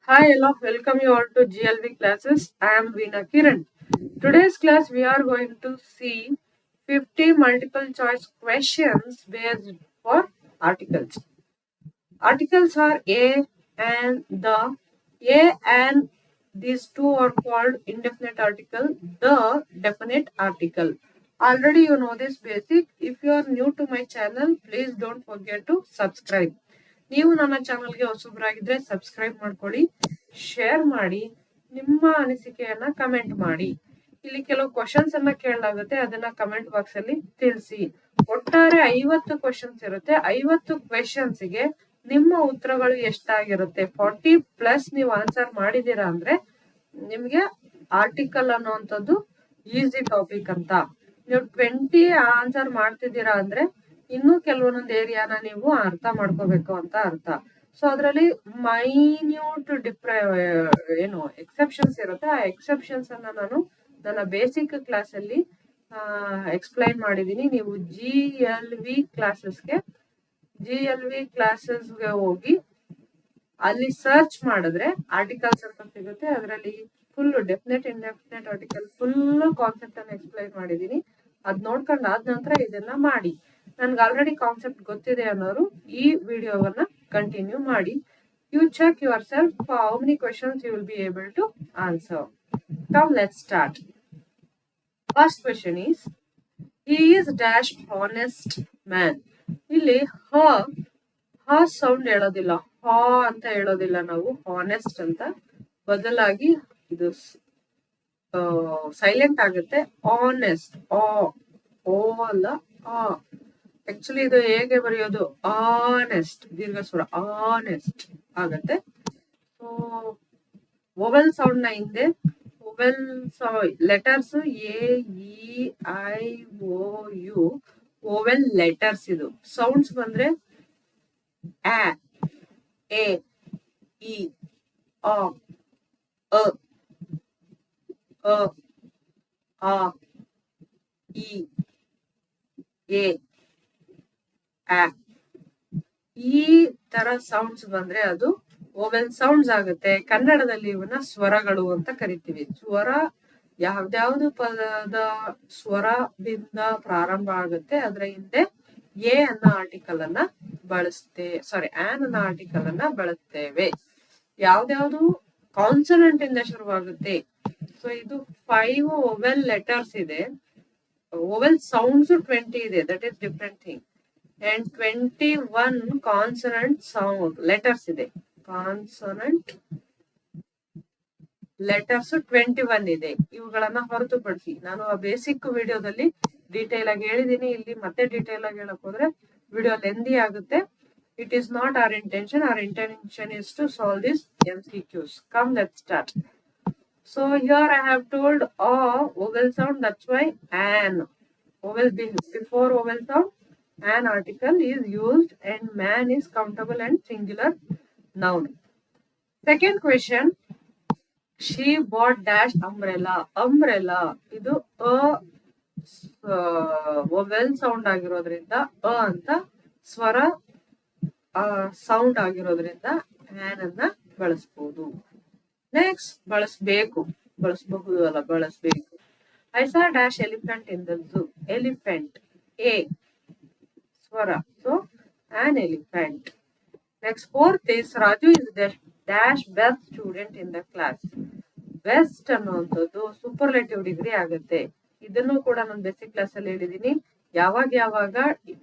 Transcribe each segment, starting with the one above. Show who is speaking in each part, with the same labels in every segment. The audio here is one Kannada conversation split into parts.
Speaker 1: Hi, hello, welcome you all to GLV classes. I am Veena Kiran. Today's class we are going to see 50 multiple choice questions based for articles. Articles are A and the. A and these two are called indefinite article, the definite article. Already you know this basic. If you are new to my channel, please don't forget to subscribe. ನೀವು ನನ್ನ ಚಾನಲ್ಗೆ ಹೊಸಬರಾಗಿದ್ರೆ ಸಬ್ಸ್ಕ್ರೈಬ್ ಮಾಡ್ಕೊಳ್ಳಿ, ಶೇರ್ ಮಾಡಿ, ನಿಮ್ಮ ಅನಿಸಿಕೆಯನ್ನ ಕಮೆಂಟ್ ಮಾಡಿ. ಇಲ್ಲಿ ಕೆಲವು ಕ್ವಶನ್ಸ್ ಅನ್ನ ಕೇಳಲಾಗುತ್ತೆ, ಅದನ್ನ ಕಮೆಂಟ್ ಬಾಕ್ಸ್ ಅಲ್ಲಿ ತಿಳಿಸಿ. ಒಟ್ಟಾರೆ 50 ಕ್ವಶನ್ಸ್ ಇರುತ್ತೆ. 50 ಕ್ವೆಶನ್ಸ್ ಗೆ ನಿಮ್ಮ ಉತ್ತರಗಳು ಎಷ್ಟಾಗಿರುತ್ತೆ? 40 ಪ್ಲಸ್ ನೀವು ಆನ್ಸರ್ ಮಾಡಿದೀರಾ ಅಂದ್ರೆ ನಿಮ್ಗೆ ಆರ್ಟಿಕಲ್ ಅನ್ನುವಂಥದ್ದು ಈಸಿ ಟಾಪಿಕ್ ಅಂತ. ನೀವು 20 ಆನ್ಸರ್ ಮಾಡ್ತಿದ್ದೀರಾ ಅಂದ್ರೆ ಇನ್ನು ಕೆಲವೊಂದೊಂದು ಏರಿಯಾನ ನೀವು ಅರ್ಥ ಮಾಡ್ಕೋಬೇಕು ಅಂತ ಅರ್ಥ. ಸೊ ಅದರಲ್ಲಿ ಮೈನ್ಯೂಟ್ ಏನು ಎಕ್ಸೆಪ್ಷನ್ಸ್ ಇರುತ್ತೆ. ಆ ಎಕ್ಸೆಪ್ಷನ್ಸ್ ಅನ್ನ ನಾನು ನನ್ನ ಬೇಸಿಕ್ ಕ್ಲಾಸ್ ಅಲ್ಲಿ ಎಕ್ಸ್ಪ್ಲೈನ್ ಮಾಡಿದೀನಿ. ನೀವು GLV ಕ್ಲಾಸಸ್ಗೆ ಹೋಗಿ ಅಲ್ಲಿ ಸರ್ಚ್ ಮಾಡಿದ್ರೆ ಆರ್ಟಿಕಲ್ಸ್ ಅಂತ ಸಿಗುತ್ತೆ. ಅದರಲ್ಲಿ full definite indefinite article full concept ಅನ್ನ ಎಕ್ಸ್ಪ್ಲೈನ್ ಮಾಡಿದೀನಿ. ಅದ್ ನೋಡ್ಕೊಂಡು ಆದ ನಂತರ ಇದನ್ನ ಮಾಡಿ. ನನ್ಗೆ ಆಲ್ರೆಡಿ ಕಾನ್ಸೆಪ್ಟ್ ಗೊತ್ತಿದೆ ಅನ್ನೋರು ಈ ವಿಡಿಯೋವನ್ನ ಕಂಟಿನ್ಯೂ ಮಾಡಿ. You check yourself how many questions you will be able to answer. Come let's start. First question is, he is dash honest man. ಇಲ್ಲಿ ಹ ಸೌಂಡ್ ಹೇಳೋದಿಲ್ಲ, ಹ ಅಂತ ಹೇಳೋದಿಲ್ಲ ನಾವು, ಹಾನೆಸ್ಟ್ ಅಂತ. ಬದಲಾಗಿ ಇದು ಸೈಲೆಂಟ್ ಆಗುತ್ತೆ. ಆನೆಸ್ಟ್, ಓ ಅಲ್ಲ, ಆಕ್ಚುಲಿ ಇದು ಹೇಗೆ ಬರೆಯೋದು? ಆನೆಸ್ಟ್, ದೀರ್ಘ ಸ್ವರ ಆನೆಸ್ಟ್ ಆಗತ್ತೆ. ಸೊ ವೊವೆಲ್ ಸೌಂಡ್ ನ ಹಿಂದೆ ಲೆಟರ್ಸ್ AEIOU ವೊವೆಲ್ ಲೆಟರ್ಸ್. ಇದು ಸೌಂಡ್ಸ್ ಬಂದ್ರೆ A, E, A, E, A, ಈ ತರ ಸೌಂಡ್ಸ್ ಬಂದ್ರೆ ಅದು ವೊವೆಲ್ ಸೌಂಡ್ಸ್ ಆಗುತ್ತೆ. ಕನ್ನಡದಲ್ಲಿ ಇವನ್ನ ಸ್ವರಗಳು ಅಂತ ಕರಿತೀವಿ. ಸ್ವರ ಯಾವ್ದಾವ್ದು ಪದದ ಸ್ವರದಿಂದ ಪ್ರಾರಂಭ ಆಗುತ್ತೆ ಅದರ ಹಿಂದೆ ಆನ್ ಆರ್ಟಿಕಲ್ ಅನ್ನ ಬಳಸ್ತೇವೆ. ಯಾವ್ದಾವ್ದು ಕಾನ್ಸನೆಂಟ್ ಇಂದ ಶುರುವಾಗುತ್ತೆ. ಸೊ ಇದು 5 ವೊವೆಲ್ ಲೆಟರ್ಸ್ ಇದೆ. ವೊವೆಲ್ ಸೌಂಡ್ಸ್ 20 ಇದೆ, that is different thing. and 21 consonant sound letters ಇದೆ. ಕಾನ್ಸನೆಂಟ್ ಲೆಟರ್ಸ್ 21 ಇದೆ. ಇವುಗಳನ್ನ ಹೊರತುಪಡಿಸಿ ನಾನು ಆ ಬೇಸಿಕ್ ವಿಡಿಯೋದಲ್ಲಿ ಡೀಟೇಲ್ ಆಗಿ ಹೇಳಿದೀನಿ. ಇಲ್ಲಿ ಮತ್ತೆ ಡೀಟೇಲ್ ಆಗಿ ಹೇಳಕ್ ಹೋದ್ರೆ ವಿಡಿಯೋ ಲೆಂದಿ ಆಗುತ್ತೆ. It is not our intention. Our intention is to solve these MCQs. Come, let's start. So here I have told a vowel sound, that's why an vowel before vowel sound an article is used and man is countable and singular noun. Second question, she bought dash umbrella. Umbrella ಇದು vowel sound ಆಗಿರೋದ್ರಿಂದ ಅಂತ ಸ್ವರ ಸೌಂಡ್ ಆಗಿರೋದ್ರಿಂದ an ಅನ್ನ ಬಳಸಬಹುದು. ನೆಕ್ಸ್ಟ್ ಬಳಸಬಹುದು ಅಲ್ಲ, ಬಳಸಬೇಕು. I saw dash elephant in the zoo. Elephant, A ಸ್ವರ, so an elephant. Next, fourth is Raju is the dash best student in the class. Best ಅನ್ನುವಂಥದ್ದು ಸೂಪರ್ಲೇಟಿವ್ ಡಿಗ್ರಿ ಆಗುತ್ತೆ. ಇದನ್ನು ಕೂಡ ನಾನು ಬೇಸಿಕ್ ಕ್ಲಾಸ್ ಅಲ್ಲಿ ಹೇಳಿದೀನಿ. ಯಾವಾಗ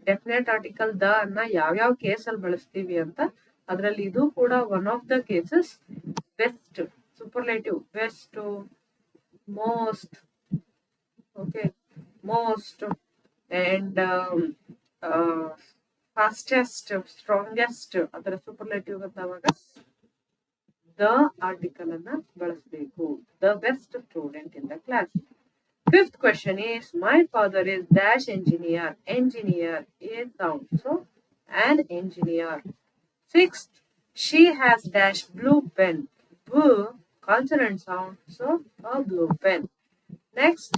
Speaker 1: ಡೆಫಿನೆಟ್ ಆರ್ಟಿಕಲ್ ದ ಅನ್ನ ಯಾವ್ಯಾವ ಕೇಸ್ ಅಲ್ಲಿ ಬಳಸ್ತೀವಿ ಅಂತ. ಅದ್ರಲ್ಲಿ ಇದು ಕೂಡ one of the cases. Best, superlative, best, most, okay, most and fastest, strongest, ಅದರ ಸೂಪರ್ಲೇಟಿವ್ ಅಂತಾವಾಗ ದ ಆರ್ಟಿಕಲ್ ಅನ್ನ ಬಳಸಬೇಕು. The best student in the class. Fifth question is, my father is dash engineer. Engineer, A sound, so an engineer. Sixth, she has dash blue pen. B consonant sound, so a blue pen. Next,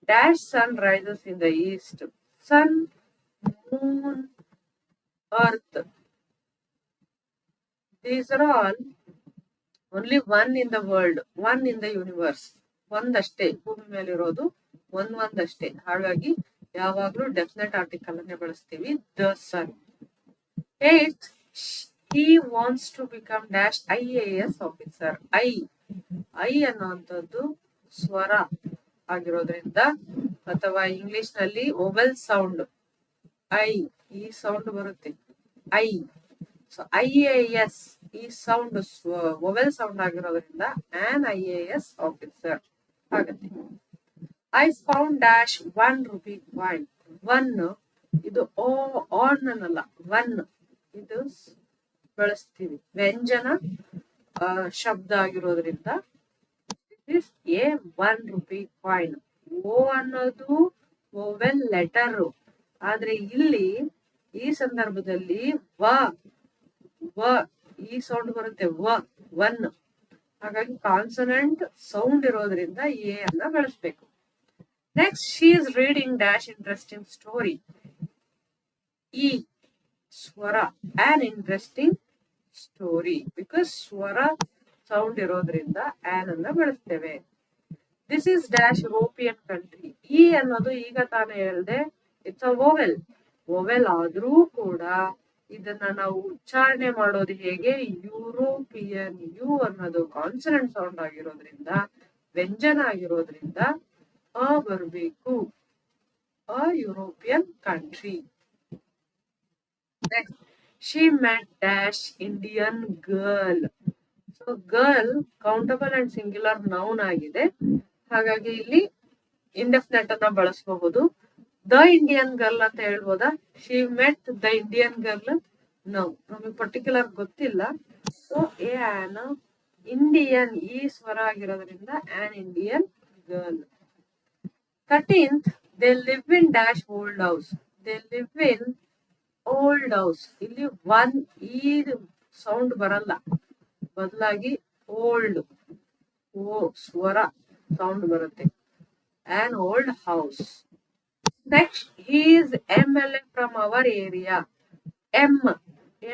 Speaker 1: dash sun rises in the east. Sun, moon, earth. These are all only one in the world, one in the universe. ಒಂದಷ್ಟೇ ಭೂಮಿ ಮೇಲೆ ಇರೋದು, ಒಂದಷ್ಟೇ. ಹಾಗಾಗಿ ಯಾವಾಗ್ಲೂ ಡೆಫಿನೆಟ್ ಆರ್ಟಿಕಲ್ ಅನ್ನೇ ಬಳಸ್ತೀವಿ, the sun. 8th, he wants to become dash IAS officer. I ಅನ್ನುವಂಥದ್ದು ಸ್ವರ ಆಗಿರೋದ್ರಿಂದ, ಅಥವಾ ಇಂಗ್ಲಿಷ್ ನಲ್ಲಿ ಓವೆಲ್ ಸೌಂಡ್, ಈ ಸೌಂಡ್ ಬರುತ್ತೆ, ಐ. ಸೊ IAS ಈ ಸೌಂಡ್ ಓವೆಲ್ ಸೌಂಡ್ ಆಗಿರೋದ್ರಿಂದ ಆನ್ IAS ಆಫೀಸರ್ ಆಗುತ್ತೆ. I found dash 1 rupee coin. 1 ಇದು ಆನ್ ಅನ್ನಲ್ಲ, 1 ಇದು ಬಳಸ್ತೀವಿ, ವ್ಯಂಜನ ಶಬ್ದ ಆಗಿರೋದ್ರಿಂದ ಇಸ್ ಎ 1 ರೂಪಿ ಕಾಯಿನ್. ಓ ಅನ್ನೋದು ಓವೆಲ್ ಲೆಟರ್, ಆದ್ರೆ ಇಲ್ಲಿ ಈ ಸಂದರ್ಭದಲ್ಲಿ ವ ಈ ಸೌಂಡ್ ಬರುತ್ತೆ, ಒನ್. ಹಾಗಾಗಿ ಕಾನ್ಸನೆಂಟ್ ಸೌಂಡ್ ಇರೋದ್ರಿಂದ ಎ ಅನ್ನ ಬಳಸ್ಬೇಕು. Next, she is reading dash interesting story. ಈ ಸ್ವರ ಆನ್ ಇಂಟ್ರೆಸ್ಟಿಂಗ್ ಸ್ಟೋರಿ, ಬಿಕಾಸ್ ಸ್ವರ ಸೌಂಡ್ ಇರೋದ್ರಿಂದ ಆನ್ ಅನ್ನ ಬಳಸ್ತೇವೆ. This is dash European country. ಈ ಅನ್ನೋದು ಈಗ ತಾನೇ ಹೇಳ್ದೆ, ಇಟ್ಸ್ ಅ ಓವೆಲ್ ಆದ್ರೂ ಕೂಡ ಇದನ್ನ ನಾವು ಉಚ್ಚಾರಣೆ ಮಾಡೋದು ಹೇಗೆ, ಯುರೋಪಿಯನ್. ಯು ಅನ್ನೋದು ಕಾನ್ಸನೆಂಟ್ ಸೌಂಡ್ ಆಗಿರೋದ್ರಿಂದ, ವ್ಯಂಜನ ಆಗಿರೋದ್ರಿಂದ ಬರಬೇಕು, a European country. Next, she met dash Indian girl. So girl countable and singular noun ಆಗಿದೆ, ಹಾಗಾಗಿ ಇಲ್ಲಿ ಇಂಡೆಫಿನೆಟ್ ಅನ್ನ ಬಳಸಬಹುದು. ದ ಇಂಡಿಯನ್ ಗರ್ಲ್ ಅಂತ ಹೇಳ್ಬೋದಾ? She met the Indian girl? No, ನಮಗೆ ಪರ್ಟಿಕ್ಯುಲರ್ ಗೊತ್ತಿಲ್ಲ. ಸೊ ಆನ್ ಇಂಡಿಯನ್ ಈ ಸ್ವರ ಆಗಿರೋದ್ರಿಂದ an Indian girl. 13th, they live in dash old house. They live in old house. ಇಲ್ಲಿ 1 ಈ ಸೌಂಡ್ ಬರಲ್ಲ, ಬದಲಾಗಿ ಓಲ್ಡ್ ಸ್ವರ ಸೌಂಡ್ ಬರುತ್ತೆ, an old house. Next, he is MLA from our area.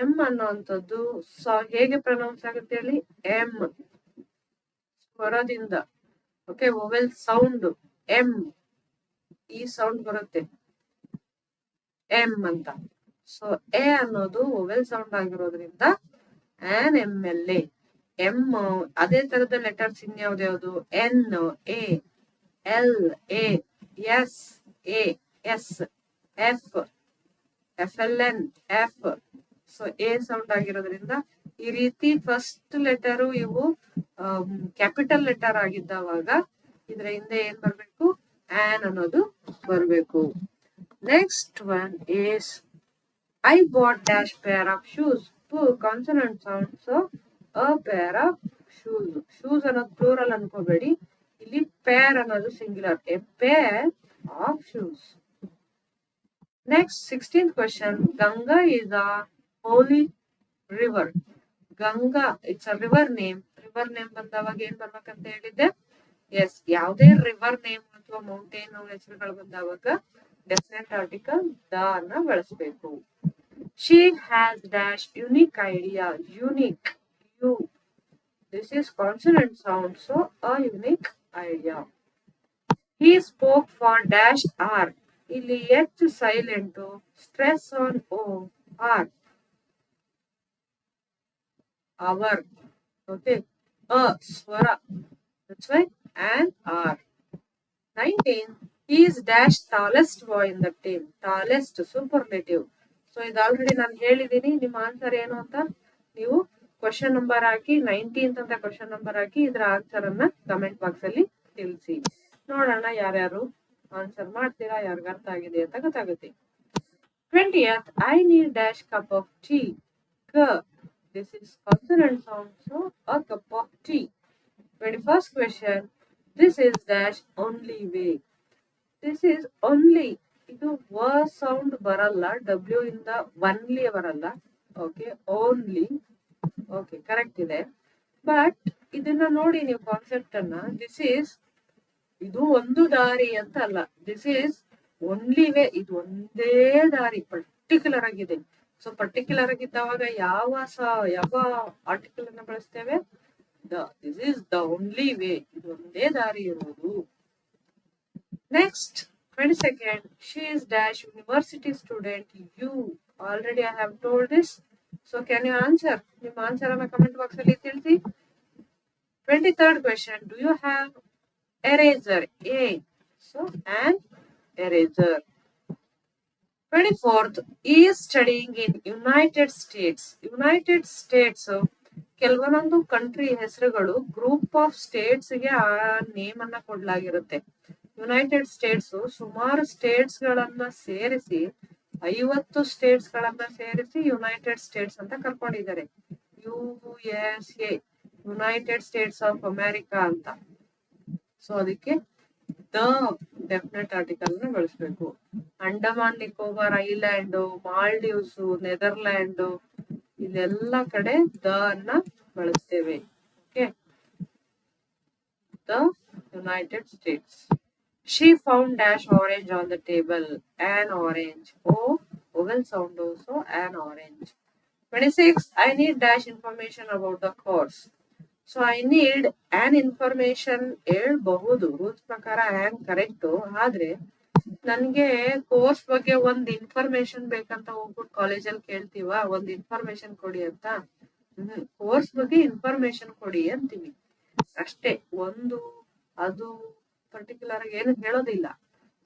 Speaker 1: M ಅನ್ನುವಂಥದ್ದು ಹೇಗೆ ಪ್ರೊನೌನ್ಸ್ ಆಗುತ್ತೆ ಹೇಳಿ? ಎಂ ಸ್ವರದಿಂದ, ಓಕೆ, ಓವೆಲ್ ಸೌಂಡ್ ಎಂ ಈ ಸೌಂಡ್ ಬರುತ್ತೆ, ಎಂ ಅಂತ. ಸೊ ಎ ಅನ್ನೋದು ಓವೆಲ್ ಸೌಂಡ್ ಆಗಿರೋದ್ರಿಂದ ಆನ್ MLA. ಎಂ ಅದೇ ತರದ ಲೆಟರ್ಸ್ ಇನ್ಯಾವ್ದು? N, e, L, e, S, e, S, F, FLN, F. So e sound ಆಗಿರೋದ್ರಿಂದ ಈ ರೀತಿ ಫಸ್ಟ್ ಲೆಟರು ಇವು ಕ್ಯಾಪಿಟಲ್ ಲೆಟರ್ ಆಗಿದ್ದವಾಗ ಇದ್ರ ಹಿಂದೆ ಏನ್ ಬರ್ಬೇಕು? ಆನ್ ಅನ್ನೋದು ಬರ್ಬೇಕು. Next one is I bought dash pair of shoes. Consonant sound, so a pair of shoes. Shoes ಅನ್ನೋದು ಪ್ಲೂರಲ್ ಅನ್ಕೋಬೇಡಿ, ಇಲ್ಲಿ ಪೇರ್ ಅನ್ನೋದು singular, a pair of shoes. Next, 16th question. Ganga is a holy river. Ganga, it's a river name. River name ಬಂದವಾಗ ಏನ್ ಬರ್ಬೇಕಂತ ಹೇಳಿದ್ದೆ? ಎಸ್, ಯಾವುದೇ ರಿವರ್ ನೇಮ್ ಅಥವಾ ಮೌಂಟೇನ್ ಹೆಸರುಗಳು ಬಂದವಾಗ ಡೆಫಿನೆಟ್ ಆರ್ಟಿಕಲ್ ದ ಅನ್ನ ಬಳಸಬೇಕು. She has dash unique idea. Unique, U. This is consonant sound, so a unique idea. He spoke for dash R. ಇಲ್ಲಿ H silent, stress on O, R. Our, okay, a swara, that's why and R. 19, he is dash tallest boy in the team. Tallest, superlative. So ಇದು ಆಲ್ರೆಡಿ ನಾನು ಹೇಳಿದ್ದೀನಿ. ನಿಮ್ಮ ಆನ್ಸರ್ ಏನು ಅಂತ ನೀವು ಕ್ವಶನ್ ನಂಬರ್ ಹಾಕಿ, 19th ಅಂತ ಕ್ವಶನ್ ನಂಬರ್ ಹಾಕಿ ಇದ್ರ ಆನ್ಸರ್ ಅನ್ನ ಕಮೆಂಟ್ ಬಾಕ್ಸ್ ಅಲ್ಲಿ ತಿಳಿಸಿ. ನೋಡೋಣ ಯಾರ್ಯಾರು ಆನ್ಸರ್ ಮಾಡ್ತೀರಾ, ಯಾರಿಗ ಅರ್ಥ ಆಗಿದೆ ಅಂತ ಗೊತ್ತಾಗುತ್ತೆ. 20th, I need dash cup of tea. This is consonant sound, so a cup of tea. 21st question, this is dash only way. This is only, ಇದು ವ ಸೌಂಡ್ ಬರಲ್ಲ, ಡಬ್ಲ್ಯೂ ಇಂದ ಒನ್ಲಿ ಬರಲ್ಲ, ಓಕೆ, ಓನ್ಲಿ, ಓಕೆ, ಕರೆಕ್ಟ್ ಇದೆ. ಬಟ್ ಇದನ್ನ ನೋಡಿ ನೀವು ಕಾನ್ಸೆಪ್ಟ್ ಅನ್ನ, ದಿಸ್ ಈಸ್, ಇದು ಒಂದು ದಾರಿ ಅಂತ ಅಲ್ಲ, ದಿಸ್ ಈಸ್ ಓನ್ಲಿ ವೇ, ಇದು ಒಂದೇ ದಾರಿ, ಪರ್ಟಿಕ್ಯುಲರ್ ಆಗಿದೆ. ಸೊ ಪರ್ಟಿಕ್ಯುಲರ್ ಆಗಿದ್ದವಾಗ ಯಾವ ಆರ್ಟಿಕಲ್ ಅನ್ನ ಬಳಸ್ತೇವೆ? This is the only way, ಇದು ಒಂದೇ ದಾರಿ ಇರೋದು. Next 22nd, she is dash university student. You already I have told this, so can you answer? ನಿಮ್ಮ ಆನ್ಸರ್ ಅನ್ನ ಕಮೆಂಟ್ ಬಾಕ್ಸ್ ಅಲ್ಲಿ ತಿಳಿಸಿ. 23rd question, do you have eraser? A, so an eraser. 24th, is studying in United States. United States ಕೆಲವೊಂದು ಕಂಟ್ರಿ ಹೆಸರುಗಳು ಗ್ರೂಪ್ ಆಫ್ ಸ್ಟೇಟ್ಸ್ ಗೆ ಆ ನೇಮ್ ಅನ್ನ ಕೊಡ್ಲಾಗಿರುತ್ತೆ. ಯುನೈಟೆಡ್ ಸ್ಟೇಟ್ಸ್ ಸುಮಾರು ಸ್ಟೇಟ್ಸ್ ಗಳನ್ನ ಸೇರಿಸಿ 50 ಸ್ಟೇಟ್ಸ್ ಗಳನ್ನ ಸೇರಿಸಿ ಯುನೈಟೆಡ್ ಸ್ಟೇಟ್ಸ್ ಅಂತ ಕರ್ಕೊಂಡಿದ್ದಾರೆ. USA, United States of America ಅಂತ. ಸೊ ಅದಕ್ಕೆ ದ ಡೆಫಿನೆಟ್ ಆರ್ಟಿಕಲ್ ನ ಬಳಸಬೇಕು. ಅಂಡಮಾನ್ ನಿಕೋಬಾರ್ ಐಲ್ಯಾಂಡ್, ಮಾಲ್ಡೀವ್ಸ್, ನೆದರ್ಲ್ಯಾಂಡ್, ಇದೆಲ್ಲ ಕಡೆ ದ ಅನ್ನ ಬಳಸ್ತೇವೆ. Okay, the United States. She found dash orange on the table. An orange. O, vowel sound also, an orange. 26. I need dash information about the course. So I need an information ಹೇಳ್ಬಹುದು. ರೂಲ್ಸ್ ಪ್ರಕಾರ ಆನ್ ಕರೆಕ್ಟ್. ಆದ್ರೆ ನನ್ಗೆ ಕೋರ್ಸ್ ಬಗ್ಗೆ ಒಂದ್ ಇನ್ಫಾರ್ಮೇಶನ್ ಬೇಕಂತ ಹೋಗ್ಬಿಟ್ಟು ಕಾಲೇಜಲ್ಲಿ ಕೇಳ್ತೀವ, ಒಂದ್ ಇನ್ಫಾರ್ಮೇಶನ್ ಕೊಡಿ ಅಂತ. ಕೋರ್ಸ್ ಬಗ್ಗೆ ಇನ್ಫಾರ್ಮೇಶನ್ ಕೊಡಿ ಅಂತೀವಿ ಅಷ್ಟೇ, ಒಂದು ಅದು ಪರ್ಟಿಕ್ಯುಲರ್ ಆಗಿ ಏನು ಹೇಳೋದಿಲ್ಲ.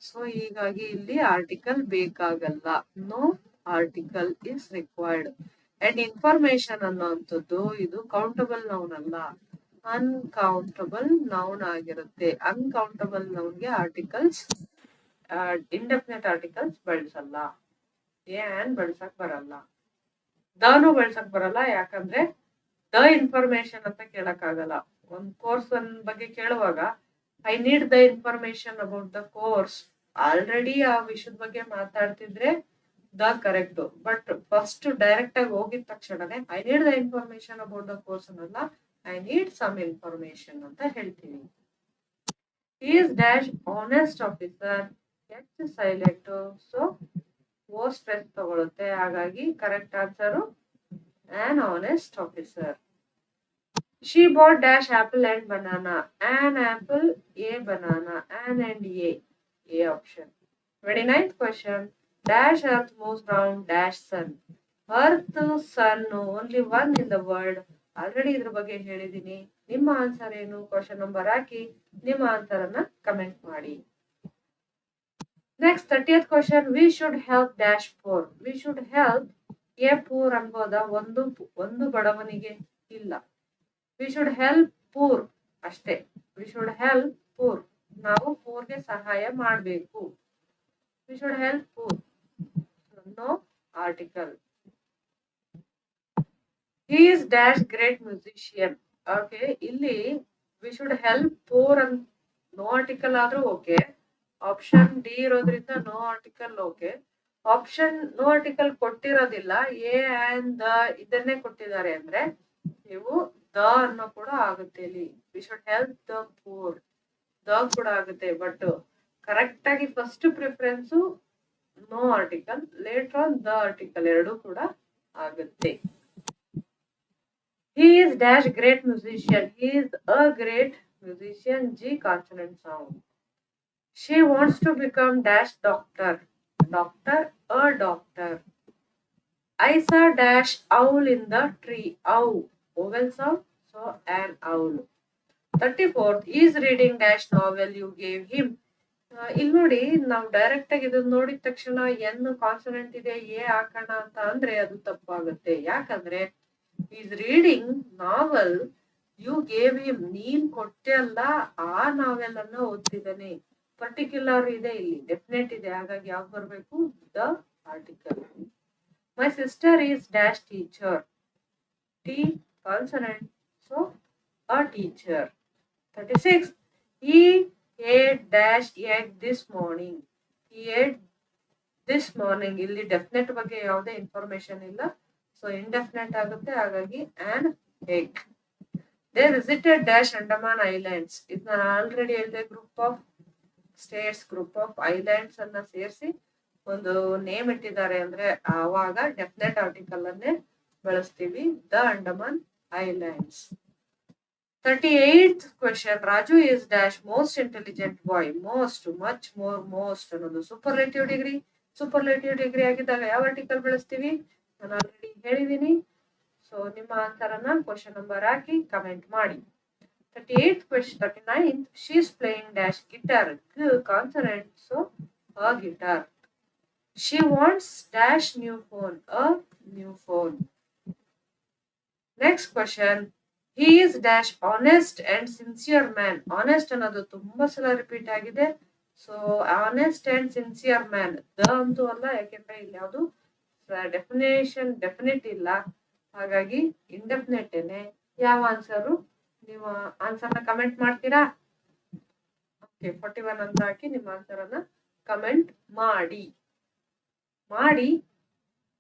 Speaker 1: ಸೊ ಹೀಗಾಗಿ ಇಲ್ಲಿ ಆರ್ಟಿಕಲ್ ಬೇಕಾಗಲ್ಲ. No article is required. And information ಅನ್ನೋಂಥದ್ದು ಇದು ಕೌಂಟಬಲ್ ನೌನ್ ಅಲ್ಲ, ಅನ್ಕೌಂಟಬಲ್ ನೌನ್ ಆಗಿರುತ್ತೆ. ಅನ್ಕೌಂಟಬಲ್ ನೌನ್ಗೆ ಆರ್ಟಿಕಲ್ಸ್, ಇಂಡೆಫಿನೆಟ್ ಆರ್ಟಿಕಲ್ಸ್ ಬಳಸಲ್ಲ. ಏನ್ ಬಳಸಕ್ ಬರಲ್ಲ, ದನು ಬಳಸಕ್ ಬರಲ್ಲ. ಯಾಕಂದ್ರೆ ದ ಇನ್ಫಾರ್ಮೇಶನ್ ಅಂತ ಕೇಳಕ್ ಆಗಲ್ಲ. ಒಂದ್ ಕೋರ್ಸ್ ಬಗ್ಗೆ ಕೇಳುವಾಗ I need the information about the course, already ಆ ವಿಷಯದ ಬಗ್ಗೆ ಮಾತಾಡ್ತಿದ್ರೆ the correct. But first direct ಆಗಿ ಹೋಗಿದ ತಕ್ಷಣನೇ I need the information about the course ಅನ್ನಲ್ಲ, ಐ ನೀಡ್ ಸಮ್ ಇನ್ಫಾರ್ಮೇಶನ್ ಅಂತ ಹೇಳ್ತೀವಿ. Is dash honest officer. H silent, so O stress ತಗೊಳುತ್ತೆ. ಹಾಗಾಗಿ correct answer an honest officer. She bought dash apple and banana. An apple, a banana. An and A option. 29th question. Dash earth moves round dash sun. Earth, sun, only one in the world. Already ಇದ್ರ ಬಗ್ಗೆ ಹೇಳಿದೀನಿ. ನಿಮ್ಮ ಆನ್ಸರ್ ಏನು? ಕ್ವಶನ್ ನಂಬರ್ ಹಾಕಿ ನಿಮ್ಮ ಆನ್ಸರ್ ಅನ್ನ ಕಮೆಂಟ್ ಮಾಡಿ. Next 30th question. We should help dash poor. We should help a poor ಅನ್ಬೋದ? ಒಂದು ಬಡವನಿಗೆ ಇಲ್ಲ. We should help poor ಅಷ್ಟೇ. We should help poor. ನಾವು ಪೂರ್ಗೆ ಸಹಾಯ ಮಾಡಬೇಕು. We should help poor. No article. He is dash great musician. Okay, ಇಲ್ಲಿ we should help poor and no article ಆದ್ರೂ ಓಕೆ. ಆಪ್ಷನ್ ಡಿ ಇರೋದ್ರಿಂದ no article okay. Option no article ಕೊಟ್ಟಿರೋದಿಲ್ಲ, ಎ ಅಂಡ್ ದ ಇದನ್ನೇ ಕೊಟ್ಟಿದ್ದಾರೆ ಅಂದ್ರೆ ನೀವು ದ ಅನ್ನೋ ಕೂಡ ಆಗುತ್ತೆ ಇಲ್ಲಿ. We should help the poor, the ಕೂಡ ಆಗುತ್ತೆ. ಬಟ್ ಕರೆಕ್ಟ್ ಆಗಿ first preference no article, later an the article, ಎರಡೂ ಕೂಡ ಆಗುತ್ತೆ. He is dash great musician. He is a great musician. G consonant sound. She wants to become dash doctor. Doctor, a doctor. I saw dash owl in the tree. Owl, vowel sound, so an owl. 34th, is reading dash novel you gave him. ಇಲ್ಲಿ ನೋಡಿ, ನಾವು ಡೈರೆಕ್ಟ್ ಆಗಿ ಇದನ್ನ ನೋಡಿದ ತಕ್ಷಣ ಎನ್ ಕಾನ್ಸನೆಂಟ್ ಇದೆ ಎ ಹಾಕೋಣ ಅಂತ ಅಂದ್ರೆ ಅದು ತಪ್ಪಾಗುತ್ತೆ. ಯಾಕಂದ್ರೆ is reading novel you gave him, ನೀನ್ ಕೊಟ್ಟೆ ಅಲ್ಲ ಆ ನಾವೆಲ್ ಅನ್ನ ಓದ್ತಿದ್ದಾನೆ. ಪರ್ಟಿಕ್ಯುಲರ್ ಇದೆ ಇಲ್ಲಿ, ಡೆಫಿನೆಟ್ ಇದೆ. ಹಾಗಾಗಿ ಯಾವ್ದು ಬರ್ಬೇಕು? The article. My sister is dash teacher. T consonant, so a teacher. 36. He ate dash egg this morning. He ate this morning. ಇಲ್ಲಿ ಡೆಫಿನೆಟ್ ಬಗ್ಗೆ ಯಾವುದೇ ಇನ್ಫಾರ್ಮೇಶನ್ ಇಲ್ಲ, ಸೊ ಇಂಡೆಫಿನೆಟ್ ಆಗುತ್ತೆ. ಹಾಗಾಗಿ an egg. They visited dash Andaman Islands. ಇದು ನಾನು ಆಲ್ರೆಡಿ ಹೇಳಿದೆ, group of States, group of islands ಅನ್ನ ಸೇರಿಸಿ ಒಂದು ನೇಮ್ ಇಟ್ಟಿದ್ದಾರೆ ಅಂದ್ರೆ ಆವಾಗ ಡೆಫಿನೆಟ್ ಆರ್ಟಿಕಲ್ ಅನ್ನೇ ಬಳಸ್ತೀವಿ. The Andaman islands. 38th question. Raju is dash most intelligent boy. Most, much more, most ಅನ್ನೋದು ಸೂಪರ್ಲೇಟಿವ್ ಡಿಗ್ರಿ. ಸೂಪರ್ಲೇಟಿವ್ ಡಿಗ್ರಿ ಆಗಿದ್ದಾಗ ಯಾವ ಆರ್ಟಿಕಲ್ ಬಳಸ್ತೀವಿ ನಾನು ಆಲ್ರೆಡಿ ಹೇಳಿದ್ದೀನಿ. ಸೊ ನಿಮ್ಮ ಆನ್ಸರ್ ಅನ್ನ ಕ್ವಶನ್ ನಂಬರ್ ಹಾಕಿ ಕಮೆಂಟ್ ಮಾಡಿ. 38th question. 39th. She is playing dash guitar. Consonant. So a guitar. She wants dash new phone. A new phone. Next question. He is dash honest and sincere man. Honest ಅನ್ನೋದು ತುಂಬಾ ಸಲ ರಿಪೀಟ್ ಆಗಿದೆ. So honest and sincere man the ಅಂತೂ ಅಲ್ಲ, ಯಾಕೆಂದ್ರೆ ಇಲ್ಲಿ ಯಾವುದು ಡೆಫಿನೇಷನ್ ಡೆಫಿನೆಟ್ ಇಲ್ಲ, ಹಾಗಾಗಿ ಇಂಡೆಫಿನೆಟ್ ಏನೆ. ಯಾವ ಆನ್ಸರು? ನೀವು ಆನ್ಸರ್ನ ಕಮೆಂಟ್ ಮಾಡ್ತೀರಾ? ಓಕೆ, 41 ಅಂತ ಹಾಕಿ ನಿಮ್ಮ ಆನ್ಸರ್ ಅನ್ನ ಕಮೆಂಟ್ ಮಾಡಿ.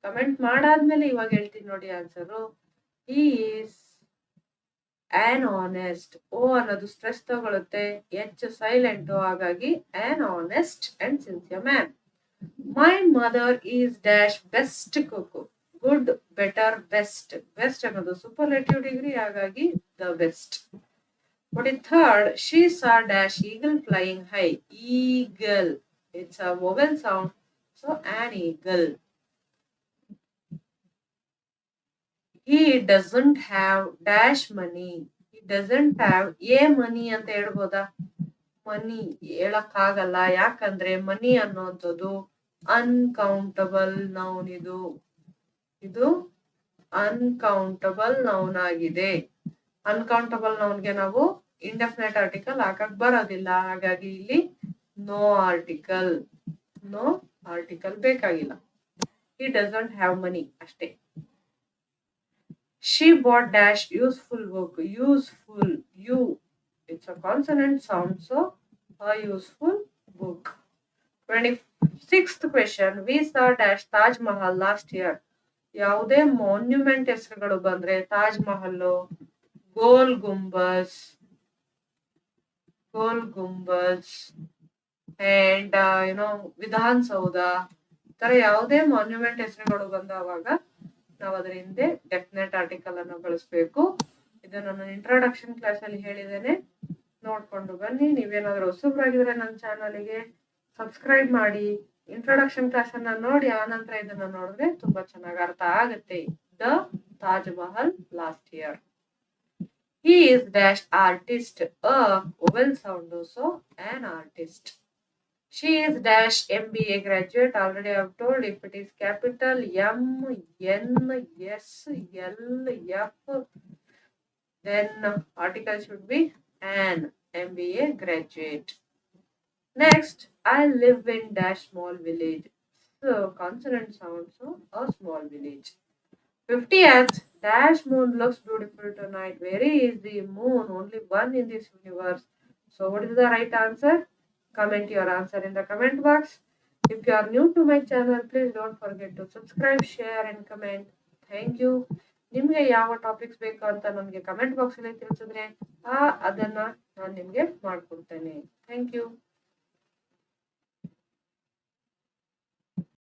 Speaker 1: ಕಮೆಂಟ್ ಮಾಡಾದ್ಮೇಲೆ ಇವಾಗ ಹೇಳ್ತೀನಿ ನೋಡಿ answer. He is an honest. ಓ ಅನ್ನೋದು ಸ್ಟ್ರೆಸ್ ತಗೊಳುತ್ತೆ, ಎಚ್ ಸೈಲೆಂಟ್, ಹಾಗಾಗಿ an honest and sincere man. My mother is dash best cook. Good, better, best. Best ಅನ್ನೋದು ಸೂಪರ್ಲೇಟಿವ್ ಡಿಗ್ರಿ, ಹಾಗಾಗಿ the best. 43rd. She saw dash eagle flying high. Eagle, it's a vowel sound, so an eagle. He doesn't have dash money. He doesn't have a money ಅಂತ ಹೇಳ್ಬೋದಾ? ಮನಿ ಹೇಳಕ್ಕಾಗಲ್ಲ, ಯಾಕಂದ್ರೆ ಮನಿ ಅನ್ನೋಂಥದ್ದು ಅನ್ಕೌಂಟಬಲ್ ನೌನ್. ಇದು ಅನ್ಕೌಂಟಬಲ್ ನೌನ್ ಆಗಿದೆ. ಅನ್ಕೌಂಟಬಲ್ ನೌನ್ಗೆ ನಾವು ಇಂಡೆಫಿನೆಟ್ ಆರ್ಟಿಕಲ್ ಹಾಕಕ್ ಬರೋದಿಲ್ಲ, ಹಾಗಾಗಿ ಇಲ್ಲಿ ನೋ ಆರ್ಟಿಕಲ್ ಬೇಕಾಗಿಲ್ಲ. He doesn't have money ಅಷ್ಟೇ. She bought dash useful book. Useful, you, it's a consonant sound, so a useful book. 26th question. We saw dash Taj Mahal last year. ಯಾವುದೇ ಮಾನ್ಯುಮೆಂಟ್ ಹೆಸರುಗಳು ಬಂದ್ರೆ ತಾಜ್ ಮಹಲ್, ಗೋಲ್ ಗುಂಬಸ್ ಅಂಡ್ ವಿಧಾನ್ ಸೌಧ, ತರ ಯಾವುದೇ ಮಾನ್ಯುಮೆಂಟ್ ಹೆಸರುಗಳು ಬಂದವಾಗ ನಾವು ಅದರ ಹಿಂದೆ ಡೆಫಿನೆಟ್ ಆರ್ಟಿಕಲ್ ಅನ್ನು ಬಳಸಬೇಕು. ಇದು ನನ್ನ ಇಂಟ್ರೊಡಕ್ಷನ್ ಕ್ಲಾಸ್ ಅಲ್ಲಿ ಹೇಳಿದ್ದೇನೆ, ನೋಡ್ಕೊಂಡು ಬನ್ನಿ. ನೀವೇನಾದ್ರೂ ಹೊಸಬ್ರಾಗಿದ್ರೆ ನನ್ನ ಚಾನಲ್ಗೆ ಸಬ್ಸ್ಕ್ರೈಬ್ ಮಾಡಿ. ಇಂಟ್ರೊಡಕ್ಷನ್ ಕ್ಲಾಸ್ ಅನ್ನ ನೋಡಿ ಆನಂತರ ಇದನ್ನ ನೋಡಿದ್ರೆ ತುಂಬಾ ಚೆನ್ನಾಗಿ ಅರ್ಥ ಆಗುತ್ತೆ. The Taj Mahal last year. He is dash artist. A vowel sound, so an artist. She is dash MBA graduate. Already I have told, if it is capital M, N, S, L, F, then article should be an MBA graduate. Next, I live in dash small village. So consonant sound, so a small village. 50th. Dash moon looks beautiful tonight. Very easy. Moon, only one in this universe. So what is the right answer? Comment your answer in the comment box. If you are new to my channel, please don't forget to subscribe, share and comment. Thank you. ನಿಮಗೆ ಯಾವ ಟಾಪಿಕ್ಸ್ ಬೇಕು ಅಂತ ನನಗೆ ಕಮೆಂಟ್ ಬಾಕ್ಸ್ ಅಲ್ಲಿ ತಿಳಿಸಿದ್ರೆ ಅದನ್ನ ನಾನು ನಿಮಗೆ ಮಾಡ್ಕೊಡ್ತೇನೆ. Thank you.